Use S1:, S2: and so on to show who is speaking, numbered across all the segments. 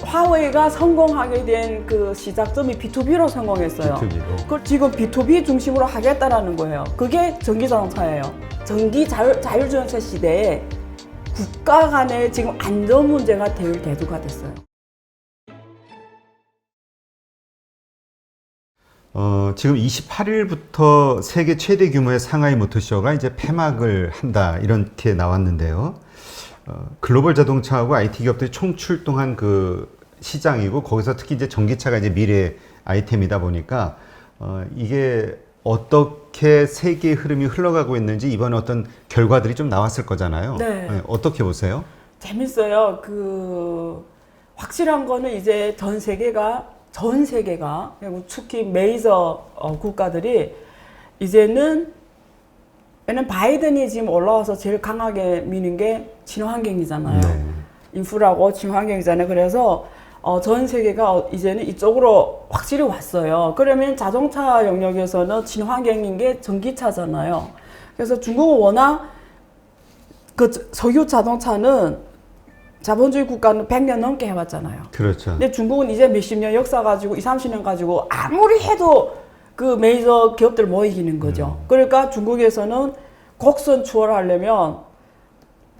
S1: 화웨이가 성공하게 된 그 시작점이 B2B로 성공했어요.
S2: B2B로.
S1: 그걸 지금 B2B 중심으로 하겠다라는 거예요. 그게 전기자동차예요. 전기 자율주행차 시대에 국가 간의 지금 안전 문제가 대두가 됐어요.
S2: 지금 28일부터 세계 최대 규모의 상하이 모터쇼가 이제 폐막을 한다 이렇게 나왔는데요. 글로벌 자동차하고 IT 기업들이 총출동한 그 시장이고 거기서 특히 이제 전기차가 이제 미래 아이템이다 보니까 이게 어떻게 세계의 흐름이 흘러가고 있는지 이번에 어떤 결과들이 좀 나왔을 거잖아요.
S1: 네.
S2: 어떻게 보세요?
S1: 재밌어요. 확실한 거는 이제 전 세계가 그리고 특히 메이저 국가들이 이제는 왜냐면 바이든이 지금 올라와서 제일 강하게 미는 게 친환경이잖아요.
S2: 네.
S1: 인프라고 친환경이잖아요. 그래서 전 세계가 이제는 이쪽으로 확실히 왔어요. 그러면 자동차 영역에서는 친환경인 게 전기차잖아요. 그래서 중국은 워낙 그 석유 자동차는 자본주의 국가는 100년 넘게 해왔잖아요.
S2: 그렇죠.
S1: 근데 중국은 이제 몇십 년 역사 가지고 20, 30년 가지고 아무리 해도 그 메이저 기업들 못 이기는 거죠. 그러니까 중국에서는 곡선 추월하려면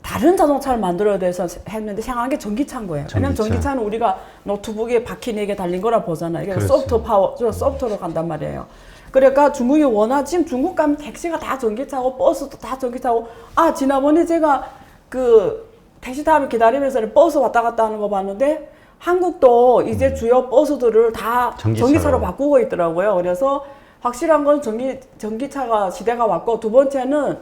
S1: 다른 자동차를 만들어야 돼서 했는데 생각한 게 전기차인 거예요. 왜냐면 전기차는 우리가 노트북에 바퀴 4개 달린 거라 보잖아요. 그러니까 소프트로 간단 말이에요. 그러니까 중국이 워낙 지금 중국 가면 택시가 다 전기차고 버스도 다 전기차고 지난번에 제가 택시 타면 기다리면서 버스 왔다 갔다 하는 거 봤는데 한국도 이제 주요 버스들을 다 전기차로 바꾸고 있더라고요. 그래서 확실한 건 전기차가 시대가 왔고, 두 번째는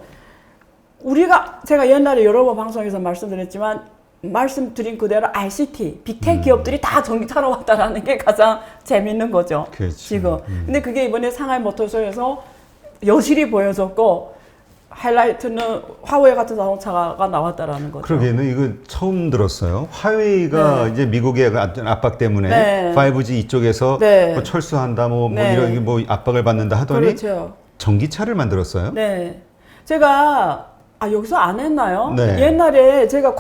S1: 제가 옛날에 여러 번 방송에서 말씀드렸지만 말씀드린 그대로 ICT, 빅테크 기업들이 다 전기차로 왔다라는 게 가장 재밌는 거죠.
S2: 그렇죠.
S1: 지금. 근데 그게 이번에 상하이 모터쇼에서 여실히 보여졌고, 하이라이트는 화웨이 같은 자동차가 나왔다라는 거죠.
S2: 그러게는 이거 처음 들었어요. 화웨이가 이제 미국의 압박 때문에 5G 이쪽에서 뭐 철수한다, 이런 압박을 받는다 하더니
S1: 그렇죠.
S2: 전기차를 만들었어요.
S1: 네. 제가 여기서 안 했나요?
S2: 네.
S1: 옛날에 제가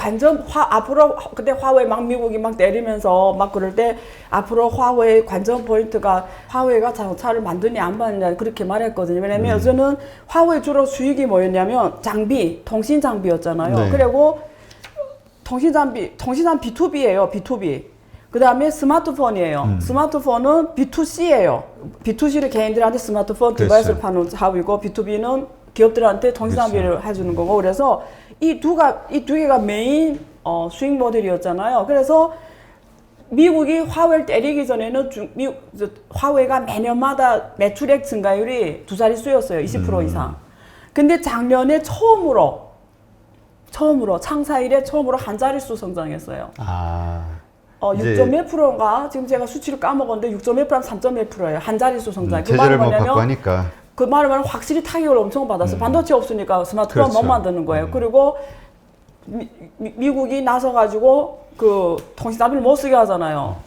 S1: 앞으로 그때 화웨이 미국이 때리면서 그럴 때 앞으로 화웨이 관전 포인트가 화웨이가 자동차를 만드냐 안 만드냐 그렇게 말했거든요. 왜냐면 저는 화웨이 주로 수익이 뭐였냐면 통신 장비였잖아요.
S2: 네.
S1: 그리고 통신 B2B예요. B2B. 그 다음에 스마트폰이에요. 스마트폰은 B2C예요. B2C를 개인들한테 스마트폰 디바이스를 파는 사업이고, B2B는 기업들한테 통신장비를 해주는 거고, 그래서 이 두 개가 메인 수익 모델이었잖아요. 그래서 미국이 화웨이를 때리기 전에는 화웨이가 매년마다 매출액 증가율이 2자릿수였어요. 20% 이상. 근데 작년에 처음으로 창사 이래 처음으로 한 자릿수 성장했어요. 6점 몇 프로인가? 지금 제가 수치를 까먹었는데 6점 몇 프로면 3점 몇 프로예요. 한 자릿수 성장.
S2: 제재를 받고 하니까.
S1: 그 말은 확실히 타격을 엄청 받았어요. 반도체 없으니까 스마트폰 못 만드는 거예요. 그리고 미국이 나서가지고 통신장비를 못 쓰게 하잖아요.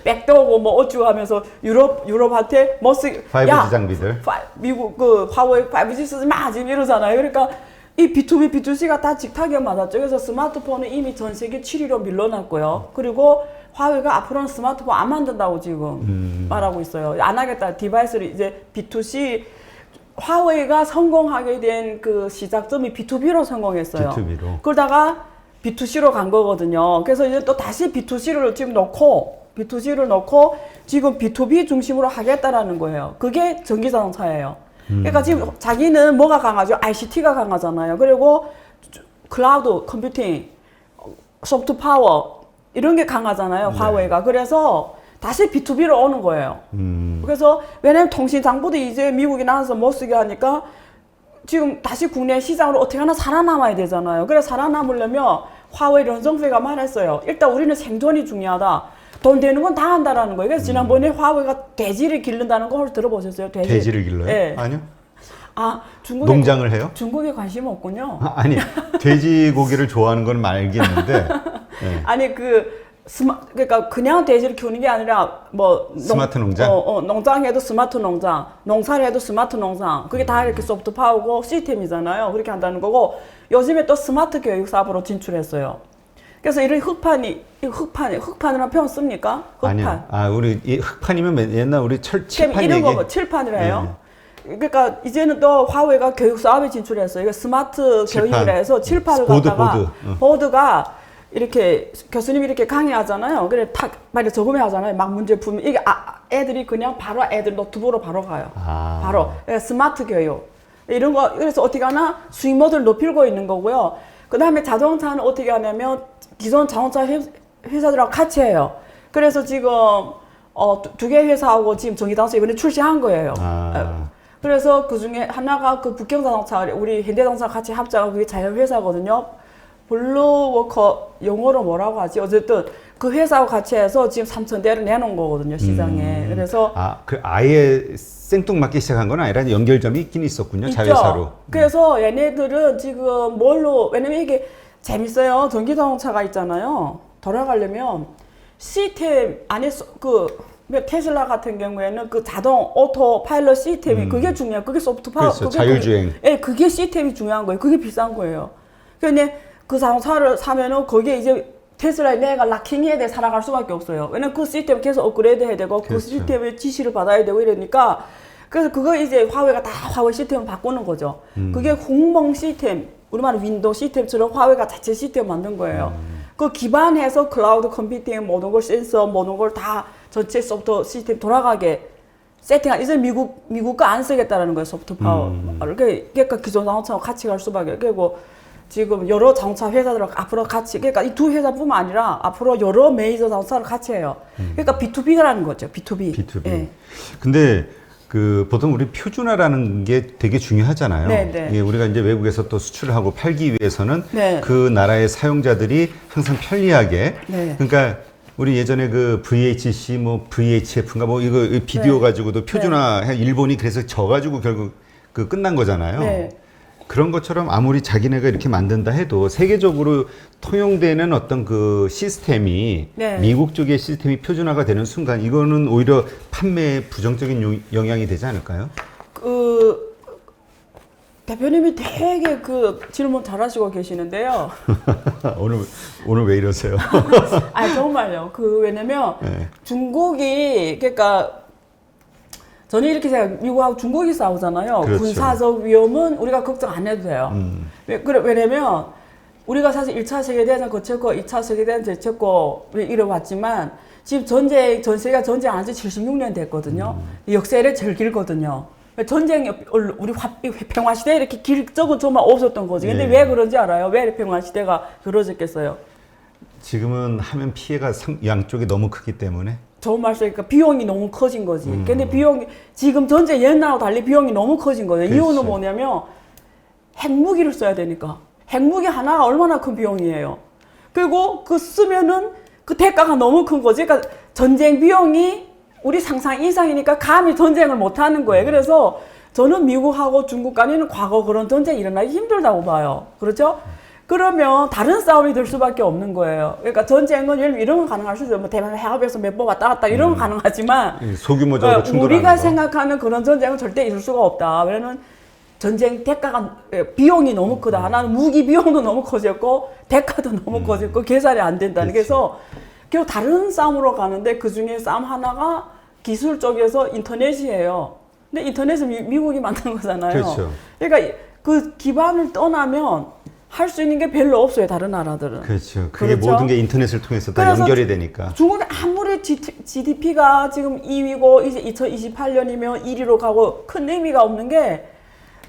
S1: 백도고 어쩌고 하면서 유럽한테 못 쓰게.
S2: 5G 장비들.
S1: 미국 화웨이 5G 쓰지 마 지금 이러잖아요. 그러니까 이 B2B, B2C가 다 직타격 맞았죠. 그래서 스마트폰은 이미 전 세계 7위로 밀려났고요. 그리고 화웨이가 앞으로는 스마트폰 안 만든다고 지금 말하고 있어요. 안 하겠다. 디바이스를 이제 B2C, 화웨이가 성공하게 된 그 시작점이 B2B로 성공했어요.
S2: B2B로.
S1: 그러다가 B2C로 간 거거든요. 그래서 이제 또 다시 B2C를 지금 넣고 지금 B2B 중심으로 하겠다라는 거예요. 그게 전기자동차예요. 그러니까 지금 자기는 뭐가 강하죠? ICT가 강하잖아요. 그리고 클라우드 컴퓨팅, 소프트 파워 이런 게 강하잖아요. 화웨이가. 그래서 다시 B2B로 오는 거예요. 그래서 왜냐면 통신 장부도 이제 미국이 나와서 못 쓰게 하니까 지금 다시 국내 시장으로 어떻게 하나 살아남아야 되잖아요. 그래서 살아남으려면 화웨이 런정페이가 말했어요. 일단 우리는 생존이 중요하다. 돈 되는 건 다 한다라는 거예요. 그래서 지난번에 화웨이가 돼지를 기른다는 거 들어보셨어요?
S2: 돼지를 길러요?
S1: 네.
S2: 아니요. 농장을 해요?
S1: 중국에 관심 없군요.
S2: 아니, 돼지고기를 좋아하는 건 알겠는데. 네.
S1: 아니 그러니까 그냥 돼지를 키우는 게 아니라
S2: 스마트 농장?
S1: 농장해도 스마트 농장, 농사를 해도 스마트 농장. 그게 다 이렇게 소프트 파워고 시스템이잖아요. 그렇게 한다는 거고, 요즘에 또 스마트 교육 사업으로 진출했어요. 그래서 이런 흑판이라는 표현 씁니까? 흑판.
S2: 아니요. 아, 우리 이 흑판이면 옛날 우리 칠판
S1: 이런
S2: 얘기.
S1: 거 뭐 칠판이라 해요. 그러니까 이제는 또 화웨이가 교육 사업에 진출했어요. 이거 스마트
S2: 칠판.
S1: 교육을 해서 칠판을
S2: 보드,
S1: 갖다가
S2: 보드.
S1: 보드가 이렇게 교수님이 이렇게 강의하잖아요. 그래 탁 막 적으면 하잖아요. 막 문제 풀면 이게 애들이 그냥 바로 애들 노트북으로 바로 가요.
S2: 아.
S1: 바로 그러니까 스마트 교육 이런 거. 그래서 어떻게 하나 수익 모델을 높이고 있는 거고요. 그 다음에 자동차는 어떻게 하냐면 기존 자동차 회사들하고 같이 해요. 그래서 지금 두 개 회사하고 지금 전기자동차 이번에 출시한 거예요.
S2: 아.
S1: 그래서 그 중에 하나가 그 북경자동차, 우리 현대자동차 같이 합작한 그게 자율회사거든요. 블루워커 영어로 뭐라고 하지? 어쨌든 그 회사하고 같이 해서 지금 3,000대를 내놓은 거거든요, 시장에. 그래서
S2: 그 아예 생뚱맞게 시작한 건 아니라 연결점이 있긴 있었군요,
S1: 있죠.
S2: 자회사로.
S1: 그래서 얘네들은 지금 왜냐면 이게 재밌어요. 전기자동차가 있잖아요. 돌아가려면 시스템 안에서 테슬라 같은 경우에는 그 자동 오토 파일럿 시스템이 그게 중요해요. 그게 소프트 파워.
S2: 그렇죠. 자율주행.
S1: 예, 그게 시스템이 중요한 거예요. 그게 비싼 거예요. 근데 그 자동차를 사면은 거기에 이제 테슬라에 내가 락킹해야 살아갈 수밖에 없어요. 왜냐면 그 시스템 계속 업그레이드 해야 되고 그
S2: 그렇죠.
S1: 시스템의 지시를 받아야 되고 이러니까 그래서 그거 이제 화웨이가 다 화웨이 시스템을 바꾸는 거죠. 그게 홍몽 시스템, 우리말로 윈도우 시스템처럼 화웨이가 자체 시스템 만든 거예요. 그 기반해서 클라우드 컴퓨팅 모든 걸 센서 모든 걸 다 전체 소프트 시스템 돌아가게 세팅한. 이제 미국 거 안 쓰겠다라는 거예요, 소프트 파워. 그러니까 기존 자동차와 같이 갈 수밖에. 그리고 지금 여러 자동차 회사들 앞으로 같이, 그러니까 이 두 회사뿐만 아니라 앞으로 여러 메이저 자동차를 같이 해요. 그러니까 B2B라는 거죠, B2B.
S2: B2B.
S1: 예.
S2: 근데 보통 우리 표준화라는 게 되게 중요하잖아요.
S1: 네.
S2: 예, 우리가 이제 외국에서 또 수출을 하고 팔기 위해서는
S1: 네.
S2: 그 나라의 사용자들이 항상 편리하게.
S1: 네.
S2: 그러니까 우리 예전에 그 VHC 뭐 VHF인가 뭐 이거 비디오
S1: 네.
S2: 가지고도 표준화 일본이 그래서 져가지고 결국 끝난 거잖아요.
S1: 네.
S2: 그런 것처럼 아무리 자기네가 이렇게 만든다 해도 세계적으로 통용되는 어떤 그 시스템이
S1: 네.
S2: 미국 쪽의 시스템이 표준화가 되는 순간 이거는 오히려 판매에 부정적인 영향이 되지 않을까요?
S1: 대표님이 되게 질문 잘하시고 계시는데요.
S2: 오늘 왜 이러세요?
S1: 정말요. 왜냐면
S2: 네.
S1: 중국이, 그러니까 저는 이렇게 생각해요. 미국하고 중국이 싸우잖아요.
S2: 그렇죠.
S1: 군사적 위험은 우리가 걱정 안 해도 돼요. 왜냐면 우리가 사실 1차 세계대전 거쳤고 2차 세계대전 거쳤고 이래왔지만 지금 전 세계가 전쟁 안 지 76년 됐거든요. 역사를 제일 길거든요. 전쟁이 우리 평화시대에 이렇게 길 적은 정말 없었던 거지. 근데
S2: 예.
S1: 왜 그런지 알아요? 왜 평화시대가 길어졌겠어요?
S2: 지금은 하면 피해가 양쪽이 너무 크기 때문에
S1: 좋은 말씀이니까 비용이 너무 커진 거지. 근데 지금 전쟁 옛날하고 달리 비용이 너무 커진 거예요.
S2: 그렇죠.
S1: 이유는 뭐냐면 핵무기를 써야 되니까. 핵무기 하나가 얼마나 큰 비용이에요. 그리고 쓰면은 그 대가가 너무 큰 거지. 그러니까 전쟁 비용이 우리 상상 이상이니까 감히 전쟁을 못 하는 거예요. 그래서 저는 미국하고 중국 간에는 과거 그런 전쟁이 일어나기 힘들다고 봐요. 그렇죠? 그러면 다른 싸움이 될 수밖에 없는 거예요. 그러니까 전쟁은 예를 들면 이런 건 가능할 수 있어요. 뭐 대만 해협에서 몇 번 왔다 갔다 이런 건 가능하지만
S2: 소규모적으로 충돌하는
S1: 우리가
S2: 거.
S1: 생각하는 그런 전쟁은 절대 있을 수가 없다. 왜냐면 전쟁 대가가 비용이 너무 크다. 하나는 무기 비용도 너무 커졌고 대가도 너무 커졌고 계산이 안 된다는. 그래서 결국 다른 싸움으로 가는데 그 중에 싸움 하나가 기술 쪽에서 인터넷이에요. 근데 인터넷은 미국이 만든 거잖아요.
S2: 그렇죠.
S1: 그러니까 그 기반을 떠나면 할 수 있는 게 별로 없어요, 다른 나라들은.
S2: 그렇죠. 그게
S1: 그렇죠?
S2: 모든 게 인터넷을 통해서 다
S1: 그래서
S2: 연결이 되니까.
S1: 중국이 아무리 GDP가 지금 2위고 이제 2028년이면 1위로 가고 큰 의미가 없는 게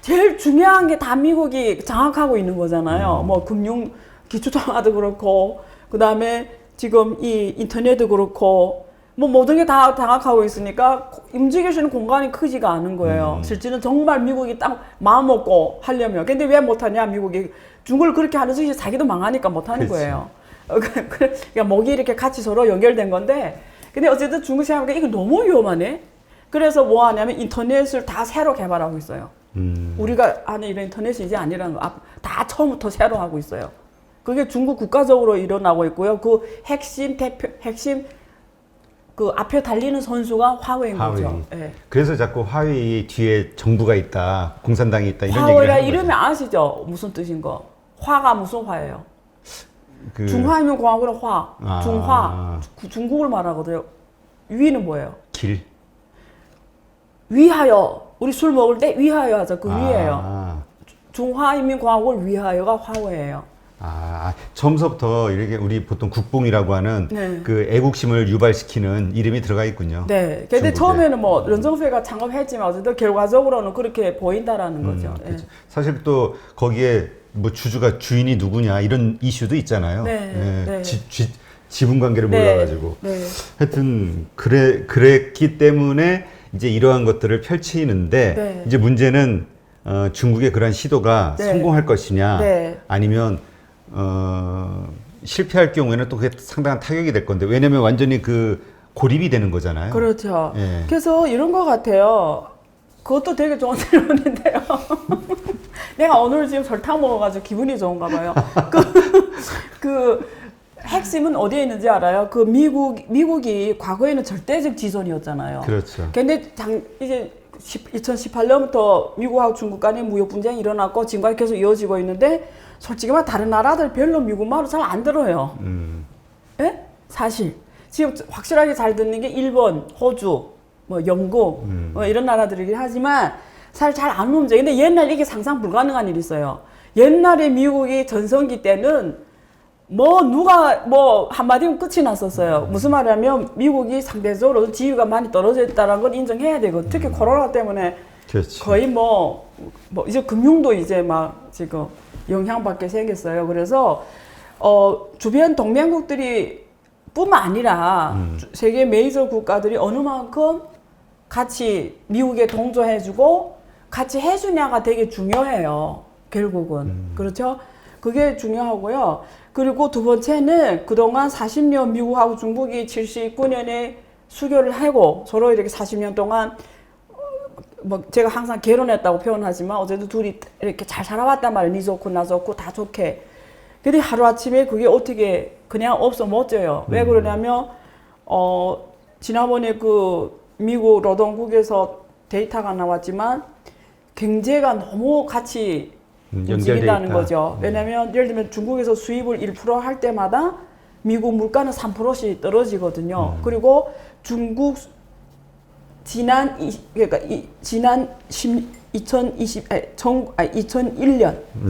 S1: 제일 중요한 게 다 미국이 장악하고 있는 거잖아요. 뭐 금융 기초통화도 그렇고 그다음에 지금 이 인터넷도 그렇고 뭐 모든 게 다 장악하고 있으니까 움직일 수 있는 공간이 크지가 않은 거예요. 실제는 정말 미국이 딱 마음 먹고 하려면. 근데 왜 못하냐, 미국이. 중국을 그렇게 하는 것이 자기도 망하니까 못하는
S2: 그렇지.
S1: 거예요. 그러니까 목이 이렇게 같이 서로 연결된 건데, 근데 어쨌든 중국 생각하니까 이거 너무 위험하네. 그래서 뭐 하냐면 인터넷을 다 새로 개발하고 있어요. 우리가 아는 이런 인터넷이 이제 아니라는 거. 다 처음부터 새로 하고 있어요. 그게 중국 국가적으로 일어나고 있고요. 그 핵심 그 앞에 달리는 선수가 화웨이인 거죠. 예.
S2: 그래서 자꾸 화웨이 뒤에 정부가 있다, 공산당이 있다 이런 얘기를
S1: 화웨이라
S2: 하는
S1: 이름이
S2: 거죠.
S1: 아시죠? 무슨 뜻인 거? 화가 무슨 화예요?
S2: 그
S1: 중화인민공화국은 화,
S2: 아.
S1: 중화, 중국을 말하거든요. 위는 뭐예요?
S2: 길.
S1: 위하여. 우리 술 먹을 때 위하여 하죠. 그 위예요.
S2: 아.
S1: 중화인민공화국을 위하여가 화어예요.
S2: 아, 처음서부터 이렇게 우리 보통 국뽕이라고 하는
S1: 네.
S2: 그 애국심을 유발시키는 이름이 들어가 있군요.
S1: 네. 근데
S2: 중국에.
S1: 처음에는 뭐 런정페이가 창업했지만 어쨌든 결과적으로는 그렇게 보인다라는 거죠. 예.
S2: 그렇죠. 사실 또 거기에 뭐 주인이 누구냐 이런 이슈도 있잖아요.
S1: 네,
S2: 예,
S1: 네.
S2: 지분 관계를
S1: 네.
S2: 몰라가지고.
S1: 네.
S2: 하여튼 그랬기 때문에 이제 이러한 것들을 펼치는데
S1: 네.
S2: 이제 문제는 중국의 그런 시도가
S1: 네.
S2: 성공할 것이냐
S1: 네.
S2: 아니면 실패할 경우에는 또 그게 상당한 타격이 될 건데 왜냐면 완전히 그 고립이 되는 거잖아요.
S1: 그렇죠.
S2: 예.
S1: 그래서 이런 것 같아요. 그것도 되게 좋은 질문인데요. 내가 오늘 지금 설탕 먹어가지고 기분이 좋은가 봐요. 그 핵심은 어디에 있는지 알아요? 그 미국이 과거에는 절대적 지존이었잖아요.
S2: 그렇죠.
S1: 근데 이제 2018년부터 미국하고 중국 간의 무역 분쟁이 일어났고 지금까지 계속 이어지고 있는데 솔직히 말 다른 나라들 별로 미국 말을 잘 안 들어요. 예? 사실 지금 확실하게 잘 듣는 게 일본, 호주, 뭐 영국 뭐 이런 나라들이긴 하지만 사실 잘 안 움직여. 근데 옛날에 이게 상상 불가능한 일이 있어요. 옛날에 미국이 전성기 때는 뭐 누가 뭐 한마디면 끝이 났었어요. 무슨 말이냐면 미국이 상대적으로 지위가 많이 떨어져 있다는 걸 인정해야 되고 특히 코로나 때문에
S2: 그렇지.
S1: 거의 뭐 이제 금융도 이제 막 지금 영향받게 생겼어요. 그래서 주변 동맹국들이 뿐만 아니라 세계 메이저 국가들이 어느 만큼 같이 미국에 동조해주고 같이 해주냐가 되게 중요해요. 결국은. 그렇죠? 그게 중요하고요. 그리고 두 번째는 그동안 40년 미국하고 중국이 79년에 수교를 하고 서로 이렇게 40년 동안 뭐 제가 항상 결혼했다고 표현하지만 어제도 둘이 이렇게 잘 살아왔단 말이에요. 니 좋고 나 좋고 다 좋게. 근데 하루아침에 그게 어떻게 그냥 없어 멋져요. 왜 그러냐면 지난번에 그 미국 노동국에서 데이터가 나왔지만 경제가 너무 같이 움직인다는 거죠. 왜냐면 예를 들면 중국에서 수입을 1% 할 때마다 미국 물가는 3%씩 떨어지거든요. 그리고 중국 지난 2001년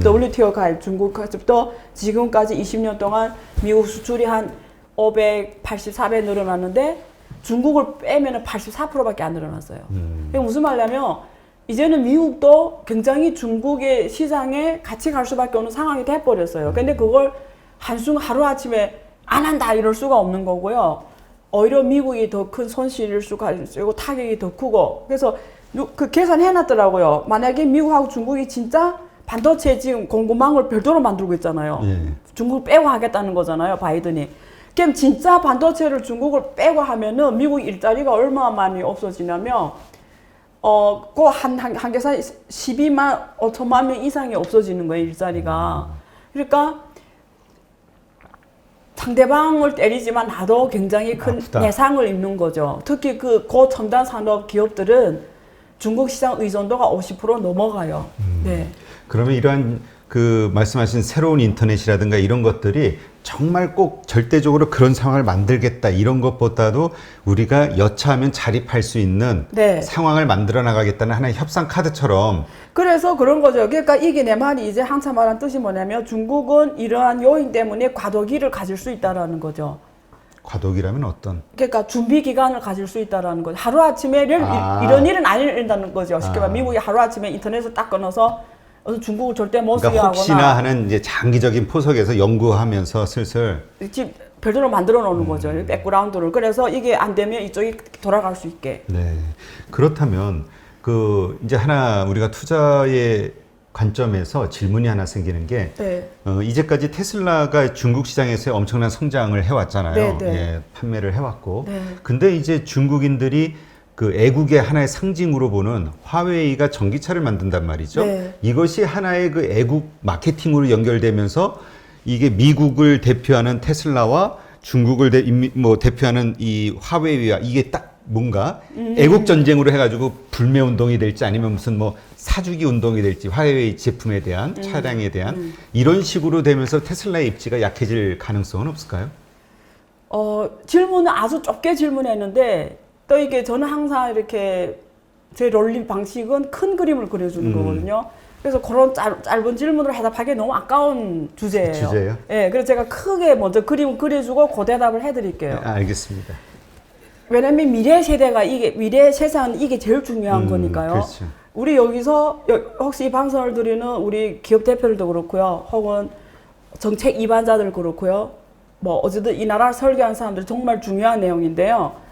S1: WTO 가입 중국부터 지금까지 20년 동안 미국 수출이 한 584배 늘어났는데 중국을 빼면은 84%밖에 안 늘어났어요. 이게 무슨 말이냐면 이제는 미국도 굉장히 중국의 시장에 같이 갈 수밖에 없는 상황이 돼버렸어요. 근데 그걸 하루아침에 안 한다 이럴 수가 없는 거고요. 오히려 미국이 더 큰 손실일 수가 있고 타격이 더 크고 그래서 그 계산해놨더라고요. 만약에 미국하고 중국이 진짜 반도체 지금 공급망을 별도로 만들고 있잖아요.
S2: 예. 중국을
S1: 빼고 하겠다는 거잖아요. 바이든이. 그럼 진짜 반도체를 중국을 빼고 하면은 미국 일자리가 얼마나 많이 없어지냐면 그 한 개사 12만 5천만 명 이상이 없어지는 거예요. 일자리가. 그러니까 상대방을 때리지만 나도 굉장히 큰
S2: 아프다.
S1: 예상을 입는 거죠. 특히 그 고첨단 산업 기업들은 중국 시장 의존도가 50% 넘어가요. 네.
S2: 그러면 이러한 그 말씀하신 새로운 인터넷이라든가 이런 것들이 정말 꼭 절대적으로 그런 상황을 만들겠다 이런 것보다도 우리가 여차하면 자립할 수 있는
S1: 네.
S2: 상황을 만들어 나가겠다는 하나의 협상 카드처럼
S1: 그래서 그런 거죠. 그러니까 이게 내 말이 이제 한참 말한 뜻이 뭐냐면 중국은 이러한 요인 때문에 과도기를 가질 수 있다라는 거죠.
S2: 과도기라면 어떤?
S1: 그러니까 준비 기간을 가질 수 있다라는 거죠. 하루아침에
S2: 아.
S1: 이런 일은 안 일어난다는 거죠. 쉽게 말하면 미국이 하루아침에 인터넷을 딱 끊어서 중국을 절대 못 쓰게
S2: 그러니까 혹시나
S1: 하거나
S2: 하는 이제 장기적인 포석에서 연구하면서 슬슬
S1: 집 별도로 만들어 놓는 거죠. 백그라운드를. 그래서 이게 안 되면 이쪽이 돌아갈 수 있게.
S2: 네. 그렇다면 그 이제 하나 우리가 투자의 관점에서 질문이 하나 생기는 게
S1: 네.
S2: 이제까지 테슬라가 중국 시장에서 엄청난 성장을 해왔잖아요.
S1: 네, 네.
S2: 예, 판매를 해왔고.
S1: 네.
S2: 근데 이제 중국인들이 그 애국의 하나의 상징으로 보는 화웨이가 전기차를 만든단 말이죠.
S1: 네.
S2: 이것이 하나의 그 애국 마케팅으로 연결되면서 이게 미국을 대표하는 테슬라와 중국을 대표하는 이 화웨이와 이게 딱 뭔가 애국 전쟁으로 해가지고 불매 운동이 될지 아니면 무슨 뭐 사주기 운동이 될지 화웨이 제품에 대한 차량에 대한 이런 식으로 되면서 테슬라의 입지가 약해질 가능성은 없을까요?
S1: 질문은 아주 좁게 질문했는데 또 이게 저는 항상 이렇게 제 롤링 방식은 큰 그림을 그려주는 거거든요. 그래서 그런 짧은 질문을 해답하기 너무 아까운 주제예요.
S2: 주제예요?
S1: 네, 그래서 제가 크게 먼저 그림을 그려주고 그 대답을 해드릴게요.
S2: 네, 알겠습니다.
S1: 왜냐면 미래 세대가 미래 세상은 이게 제일 중요한 거니까요.
S2: 그렇죠.
S1: 우리 여기서 혹시 이 방송을 들으는 우리 기업 대표들도 그렇고요. 혹은 정책 입안자들 그렇고요. 뭐 어쨌든 이 나라를 설계한 사람들 정말 중요한 내용인데요.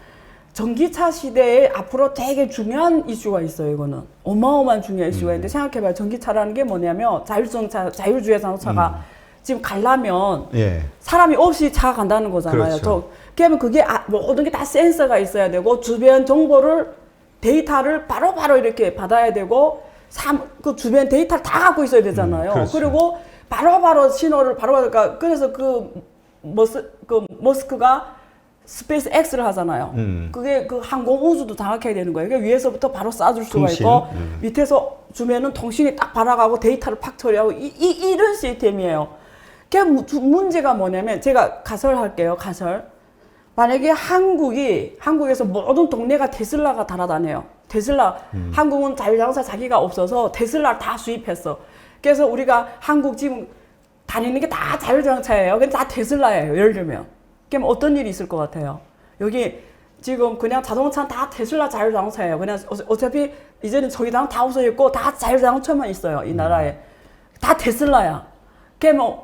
S1: 전기차 시대에 앞으로 되게 중요한 이슈가 있어요. 이거는 어마어마한 중요한 이슈가 있는데 생각해봐요. 전기차라는 게 뭐냐면 자율주행 자동차가 지금 가려면
S2: 예.
S1: 사람이 없이 차가 간다는 거잖아요.
S2: 그렇죠.
S1: 그러면 그게 모든 게 다 센서가 있어야 되고 주변 정보를 데이터를 바로바로 이렇게 받아야 되고 그 주변 데이터를 다 갖고 있어야 되잖아요.
S2: 그렇죠.
S1: 그리고 바로바로 신호를 바로바로 그래서 머스크가 스페이스 X를 하잖아요. 그게 그 항공 우주도 장악해야 되는 거예요. 그러니까 위에서부터 바로 쏴줄 수가
S2: 통신.
S1: 있고 밑에서 주면은 통신이 딱 받아가고 데이터를 팍 처리하고 이런 시스템이에요. 그냥 문제가 뭐냐면 제가 가설할게요. 가설. 만약에 한국에서 모든 동네가 테슬라가 달아다녀요. 한국은 자율자동차 자기가 없어서 테슬라를 다 수입했어. 그래서 우리가 한국 지금 다니는 게 다 자율자동차예요. 근데 다 테슬라예요. 예를 들면. 그럼 어떤 일이 있을 것 같아요? 여기 지금 그냥 자동차는 다 테슬라 자율자동차예요. 그냥 어차피 이제는 저기당 다 없어졌고 다 자율자동차만 있어요. 이 나라에. 다 테슬라야. 그러면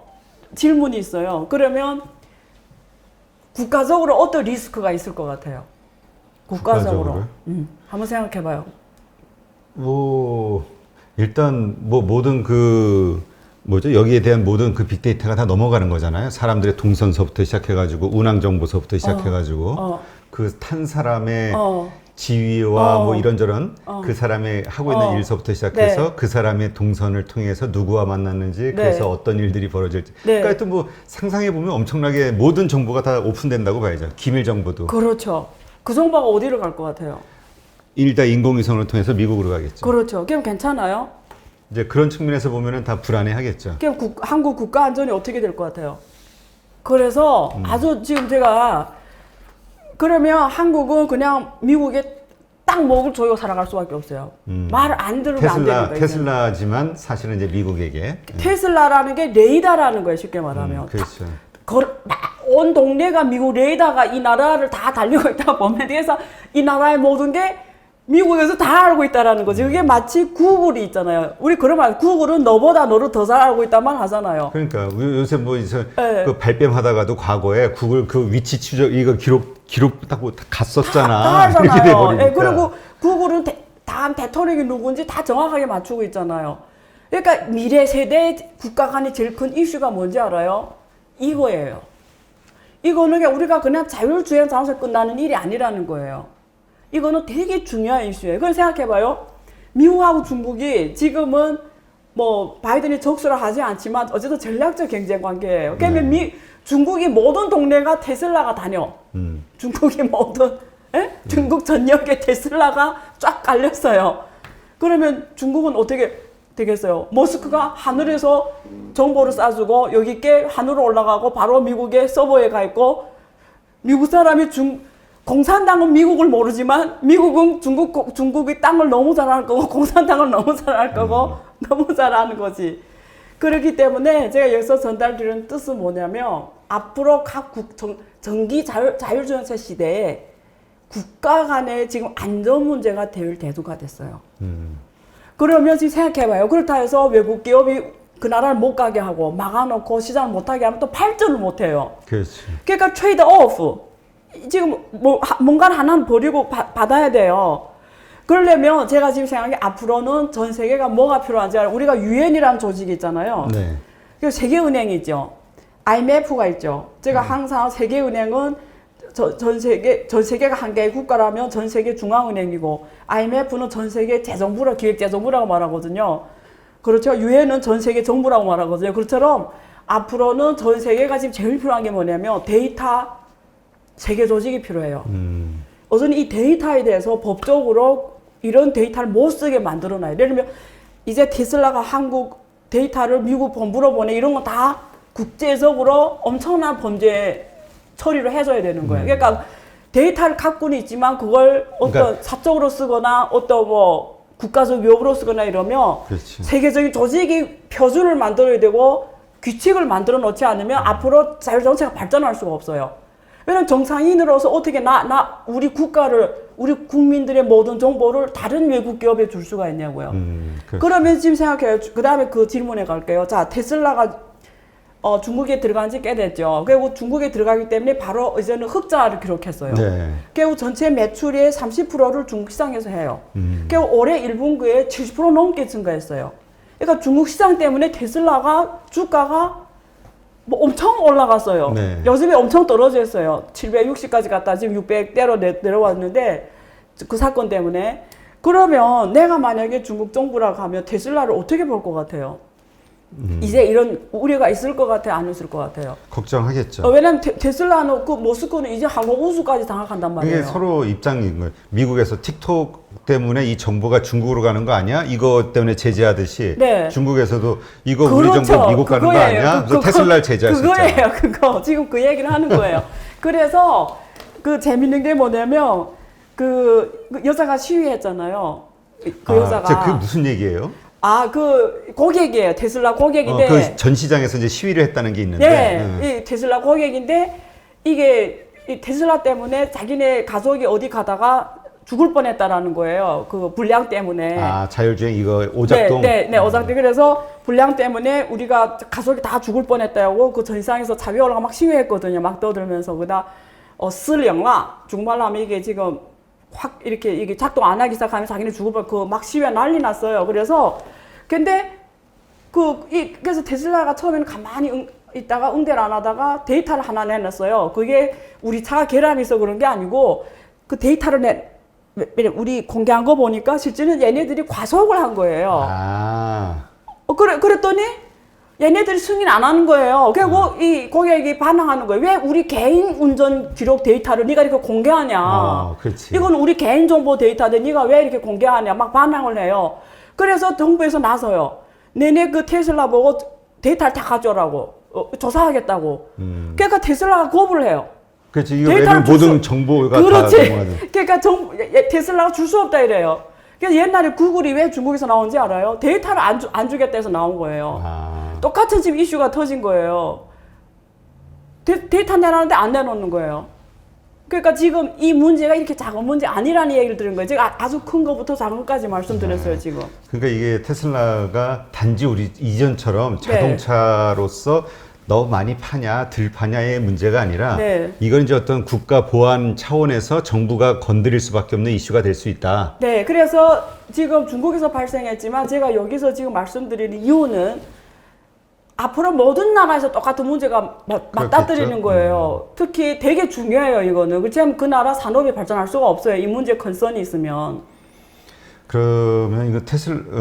S1: 질문이 있어요. 그러면 국가적으로 어떤 리스크가 있을 것 같아요? 국가적으로. 한번 생각해봐요.
S2: 뭐 일단 뭐 모든 여기에 대한 모든 그 빅데이터가 다 넘어가는 거잖아요. 사람들의 동선서부터 시작해가지고 운항 정보서부터 시작해가지고 그 탄 사람의 지위와 뭐 이런저런 그 사람의 하고 있는 일서부터 시작해서 네. 그 사람의 동선을 통해서 누구와 만났는지 네. 그래서 어떤 일들이 벌어질지 네. 그러니까 하여튼 뭐 상상해 보면 엄청나게 모든 정보가 다 오픈된다고 봐야죠. 기밀 정보도.
S1: 그렇죠. 그 정보가 어디로 갈 것 같아요?
S2: 일단 인공위성을 통해서 미국으로 가겠죠.
S1: 그렇죠. 그럼 괜찮아요?
S2: 이제 그런 측면에서 보면은 다 불안해하겠죠.
S1: 그럼 한국 국가 안전이 어떻게 될 것 같아요? 그래서 아주 지금 제가 그러면 한국은 그냥 미국에 딱 먹을 조이고 살아갈 수밖에 없어요. 말을 안 들으면 안 되는 거예요.
S2: 테슬라지만 사실은 이제 미국에게.
S1: 테슬라라는 게 레이더라는 거예요. 쉽게 말하면.
S2: 그렇죠.
S1: 온 동네가 미국 레이더가 이 나라를 다 달리고 있다 보면 그래서 이 나라의 모든 게 미국에서 다 알고 있다라는 거지. 그게 마치 구글이 있잖아요. 우리 그런 말, 구글은 너보다 너를 더 잘 알고 있단 말 하잖아요.
S2: 그러니까 요새 뭐 그 발뺌하다가도 과거에 구글 그 위치 추적 이거 기록 딱 갔었잖아.
S1: 다 알잖아요. 예, 그리고 구글은 다음 대통령이 누군지 다 정확하게 맞추고 있잖아요. 그러니까 미래 세대 국가 간의 제일 큰 이슈가 뭔지 알아요? 이거예요. 이거는 우리가 그냥 자율주행 자동차 끝나는 일이 아니라는 거예요. 이거는 되게 중요한 이슈예요. 그걸 생각해봐요. 미국하고 중국이 지금은 뭐 바이든이 적수를 하지 않지만 어쨌든 전략적 경쟁 관계예요. 그러면 중국이 모든 동네가 테슬라가 다녀. 중국이 모든 중국 전역에 테슬라가 쫙 깔렸어요. 그러면 중국은 어떻게 되겠어요? 머스크가 하늘에서 정보를 쏴주고 여기 게 하늘로 올라가고 바로 미국의 서버에 가 있고 미국 사람이 공산당은 미국을 모르지만 미국은 중국의 땅을 너무 잘 알 거고 공산당을 너무 잘 알 거고 너무 잘 아는 거지. 그렇기 때문에 제가 여기서 전달드리는 뜻은 뭐냐면 앞으로 각 전기 자율주행차 시대에 국가 간의 지금 안전 문제가 될 대두가 됐어요. 그러면 지금 생각해봐요. 그렇다 해서 외국 기업이 그 나라를 못 가게 하고 막아놓고 시장을 못 하게 하면 또 발전을 못 해요.
S2: 그렇지.
S1: 그러니까 트레이드 오프. 지금 뭔가를 하나는 버리고 받아야 돼요. 그러려면 제가 지금 생각한 게 앞으로는 전 세계가 뭐가 필요한지 알아요. 우리가 유엔이라는 조직이 있잖아요. 네. 그리고 세계은행이 있죠. IMF가 있죠. 제가 항상 세계은행은 전 세계가 한 개의 국가라면 전 세계 중앙은행이고 IMF는 전 세계 재정부라 기획재정부라고 말하거든요. 그렇죠. 유엔은 전 세계 정부라고 말하거든요. 그것처럼 앞으로는 전 세계가 지금 제일 필요한 게 뭐냐면 데이터 세계 조직이 필요해요. 우선 이 데이터에 대해서 법적으로 이런 데이터를 못 쓰게 만들어놔요. 예를 들면 이제 테슬라가 한국 데이터를 미국 본부로 보내 이런 거 다 국제적으로 엄청난 범죄 처리를 해줘야 되는 거예요. 그러니까 데이터를 갖고는 있지만 그걸 어떤
S2: 그러니까
S1: 사적으로 쓰거나 어떤 뭐 국가적 위협으로 쓰거나 이러면
S2: 그렇지.
S1: 세계적인 조직이 표준을 만들어야 되고 규칙을 만들어 놓지 않으면 앞으로 자율정치가 발전할 수가 없어요. 왜냐면 정상인으로서 어떻게 우리 국가를, 우리 국민들의 모든 정보를 다른 외국 기업에 줄 수가 있냐고요. 그러면 지금 생각해요. 그 다음에 그 질문에 갈게요. 자, 테슬라가 중국에 들어간 지 꽤 됐죠. 그리고 중국에 들어가기 때문에 바로 이제는 흑자를 기록했어요.
S2: 네.
S1: 그리고 전체 매출의 30%를 중국 시장에서 해요. 그리고 올해 1분기에 70% 넘게 증가했어요. 그러니까 중국 시장 때문에 테슬라가 주가가 뭐 엄청 올라갔어요.
S2: 네.
S1: 요즘에 엄청 떨어졌어요. 760까지 갔다 지금 600대로 내려왔는데 그 사건 때문에. 그러면 내가 만약에 중국 정부라고 하면 테슬라를 어떻게 볼 것 같아요? 이제 이런 우려가 있을 것 같아요? 안 있을 것 같아요?
S2: 걱정하겠죠.
S1: 왜냐면 테슬라는 그 모스크는 이제 항공 우수까지 장악한단 말이에요.
S2: 이게 서로 입장인 거예요. 미국에서 틱톡 때문에 이 정보가 중국으로 가는 거 아니야? 이거 때문에 제재하듯이
S1: 네.
S2: 중국에서도 이거 우리
S1: 그렇죠.
S2: 정보 미국 가는 거
S1: 그거예요.
S2: 아니야? 그래서 테슬라를 제재할 수 있잖아.
S1: 그거예요. 그거 지금 그 얘기를 하는 거예요. 그래서 그 재밌는 게 뭐냐면 그 여자가 시위했잖아요. 그 여자가
S2: 그게 무슨 얘기예요?
S1: 그 고객이에요. 테슬라 고객인데.
S2: 그 전시장에서 이제 시위를 했다는 게 있는데.
S1: 네, 이 테슬라 고객인데 이게 이 테슬라 때문에 자기네 가족이 어디 가다가 죽을 뻔했다라는 거예요. 그 불량 때문에.
S2: 자율주행 이거 오작동.
S1: 네, 오작동. 그래서 불량 때문에 우리가 가족이 다 죽을 뻔했다고 그 전시장에서 자기 올라가 막 시위했거든요. 막 떠들면서 그다 쓰령라 중국말로 하면 이게 지금 확 이렇게 이게 작동 안 하기 시작하면 자기네 죽을 뻔 그 막 시위가 난리 났어요. 그래서 근데 그래서 테슬라가 처음에는 가만히 있다가 응대를 안 하다가 데이터를 하나 내놨어요. 그게 우리 차가 결함이 있어 그런 게 아니고 그 데이터를 우리 공개한 거 보니까 실제는 얘네들이 과속을 한 거예요. 그랬더니 얘네들이 승인 안 하는 거예요. 그리고 이 고객이 반항하는 거예요. 왜 우리 개인 운전 기록 데이터를 네가 이렇게 공개하냐.
S2: 그렇지.
S1: 이건 우리 개인 정보 데이터인데 네가 왜 이렇게 공개하냐. 막 반항을 해요. 그래서 정부에서 나서요. 내내 그 테슬라 보고 데이터를 다 가져오라고 조사하겠다고. 그러니까 테슬라가 거부를 해요.
S2: 그렇지. 이거 왜냐면 모든 정보가
S1: 그렇지.
S2: 다 넘어가는.
S1: 그러니까 테슬라가 줄 수 없다 이래요. 그래서 옛날에 구글이 왜 중국에서 나온지 알아요? 데이터를 안 주겠다 해서 나온 거예요. 똑같은 지금 이슈가 터진 거예요. 데이터 내놨는데 안 내놓는 거예요. 그러니까 지금 이 문제가 이렇게 작은 문제 아니라는 얘기를 들은 거예요. 제가 아주 큰 거부터 작은 것까지 말씀드렸어요, 지금.
S2: 그러니까 이게 테슬라가 단지 우리 이전처럼 자동차로서 너무 많이 파냐, 덜 파냐의 문제가 아니라 이건 이제 어떤 국가 보안 차원에서 정부가 건드릴 수밖에 없는 이슈가 될 수 있다.
S1: 네, 그래서 지금 중국에서 발생했지만 제가 여기서 지금 말씀드리는 이유는 앞으로 모든 나라에서 똑같은 문제가 맞닥뜨리는 거예요. 특히 되게 중요해요, 이거는. 그렇지만 그 나라 산업이 발전할 수가 없어요. 이 문제 컨선이 있으면.
S2: 그러면 이거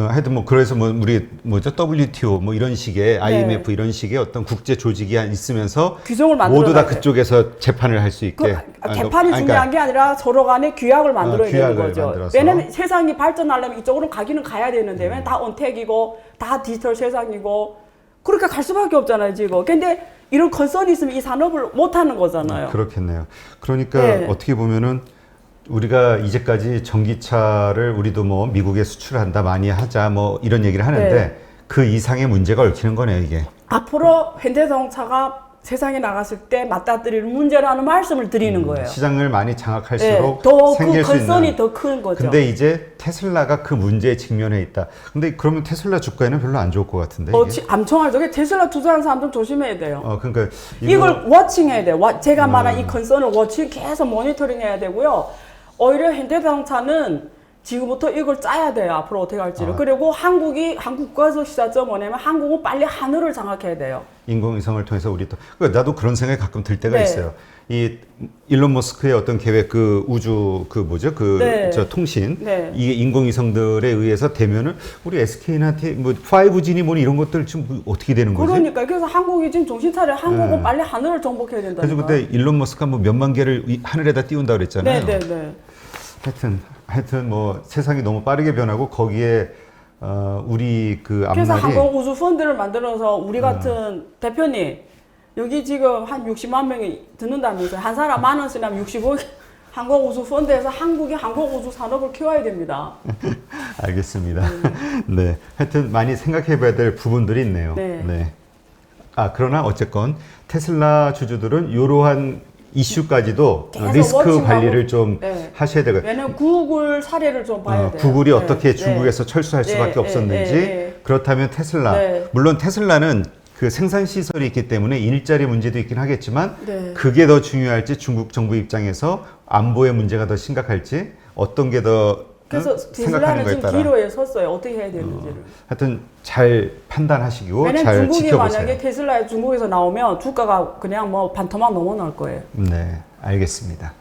S2: 하여튼 뭐 그래서 뭐 우리 WTO 뭐 이런 식의 IMF 이런 식의 어떤 국제 조직이 있으면서
S1: 규정을 만들어
S2: 모두 다 그쪽에서 재판을 할 수 있게.
S1: 재판이 중요한 게 아니라 서로 간에 규약을 만들어야 되는 거죠.
S2: 만들어서.
S1: 왜냐면 세상이 발전하려면 이쪽으로 가기는 가야 되는데 왜냐면 다 언택이고 다 디지털 세상이고 그렇게 갈 수밖에 없잖아요, 지금. 근데 이런 컨선이 있으면 이 산업을 못 하는 거잖아요.
S2: 그렇겠네요. 그러니까 어떻게 보면은 우리가 이제까지 전기차를 우리도 뭐 미국에 수출한다 많이 하자 뭐 이런 얘기를 하는데 그 이상의 문제가 얽히는 거네요, 이게.
S1: 앞으로 현대자동차가 세상에 나갔을 때 맞닥뜨리는 문제라는 말씀을 드리는 거예요.
S2: 시장을 많이 장악할수록
S1: 더
S2: 생길
S1: 그
S2: 수 있는.
S1: 컨선이 더 큰 거죠.
S2: 근데 이제 테슬라가 그 문제에 직면해 있다. 근데 그러면 테슬라 주가에는 별로 안 좋을 것 같은데. 이게?
S1: 암청하죠. 테슬라 투자하는 사람들 조심해야 돼요.
S2: 그러니까
S1: 이걸 워칭해야 돼요. 제가 말한 이 컨선을 워칭 계속 모니터링해야 되고요. 오히려 현대자동차는 지금부터 이걸 짜야 돼요. 앞으로 어떻게 할지를. 그리고 한국 국가에서 시작점 뭐냐면 한국은 빨리 하늘을 장악해야 돼요.
S2: 인공위성을 통해서 우리 또 나도 그런 생각이 가끔 들 때가 있어요. 이 일론 머스크의 어떤 계획 그 우주 그 뭐죠 그
S1: 네.
S2: 저 통신
S1: 네.
S2: 이게 인공위성들에 의해서 되면은 우리 SK나 뭐 5G니 뭐니 이런 것들 지금 뭐 어떻게 되는 거지?
S1: 그러니까 그래서 한국이 지금 정신 차려 한국은
S2: 네.
S1: 빨리 하늘을 정복해야 된다.
S2: 그래서 그때 일론 머스크가 뭐 몇만 개를 하늘에다 띄운다 그랬잖아요.
S1: 네네네.
S2: 하여튼 뭐 세상이 너무 빠르게 변하고 거기에 우리 그
S1: 그래서
S2: 앞날이
S1: 항공우주 펀드를 만들어서 우리 같은 대표님 여기 지금 한 60만 명이 듣는다면서요. 한 사람 10,000원씩 하면 65억 항공우주 펀드에서 한국의 항공우주 산업을 키워야 됩니다.
S2: 알겠습니다. 네. 하여튼 많이 생각해 봐야 될 부분들이 있네요.
S1: 네.
S2: 그러나 어쨌건 테슬라 주주들은 이러한 이슈까지도
S1: 계속
S2: 리스크
S1: 워칭하고,
S2: 관리를 좀
S1: 네.
S2: 하셔야 되거든요.
S1: 왜냐면 구글 사례를 좀 봐야 돼요.
S2: 구글이
S1: 네.
S2: 어떻게
S1: 네.
S2: 중국에서 철수할 수밖에
S1: 네.
S2: 없었는지
S1: 네.
S2: 그렇다면 테슬라
S1: 네.
S2: 물론 테슬라는 그 생산 시설이 있기 때문에 일자리 문제도 있긴 하겠지만
S1: 네.
S2: 그게 더 중요할지 중국 정부 입장에서 안보의 문제가 더 심각할지 어떤 게 더
S1: 그래서
S2: 생각하는
S1: 테슬라는
S2: 거에
S1: 지금
S2: 따라
S1: 기로에 섰어요. 어떻게 해야 되는지를.
S2: 하여튼 잘 판단하시고
S1: 왜냐면
S2: 잘
S1: 중국이
S2: 지켜보세요.
S1: 만약에 테슬라에 중국에서 나오면 주가가 그냥 뭐 반토막 넘어날 거예요.
S2: 네, 알겠습니다.